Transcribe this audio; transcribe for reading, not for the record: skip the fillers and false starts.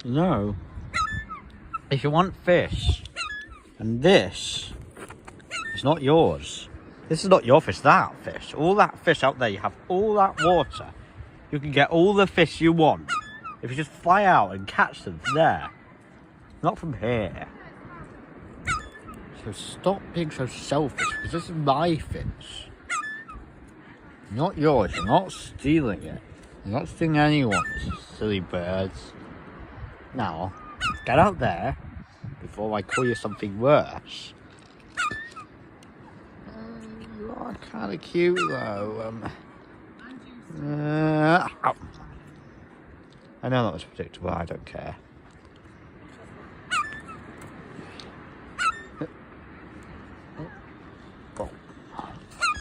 No. If you want fish, and this is not yours. This is not your fish, that fish. All that fish out there, you have all that water. You can get all the fish you want. If you just fly out and catch them from there. Not from here. So stop being so selfish, because this is my fish. Not yours, you're not stealing it. You're not stealing anyone's, silly birds. Now, get out there before I call you something worse. You are kind of cute though. I know that was predictable, I don't care.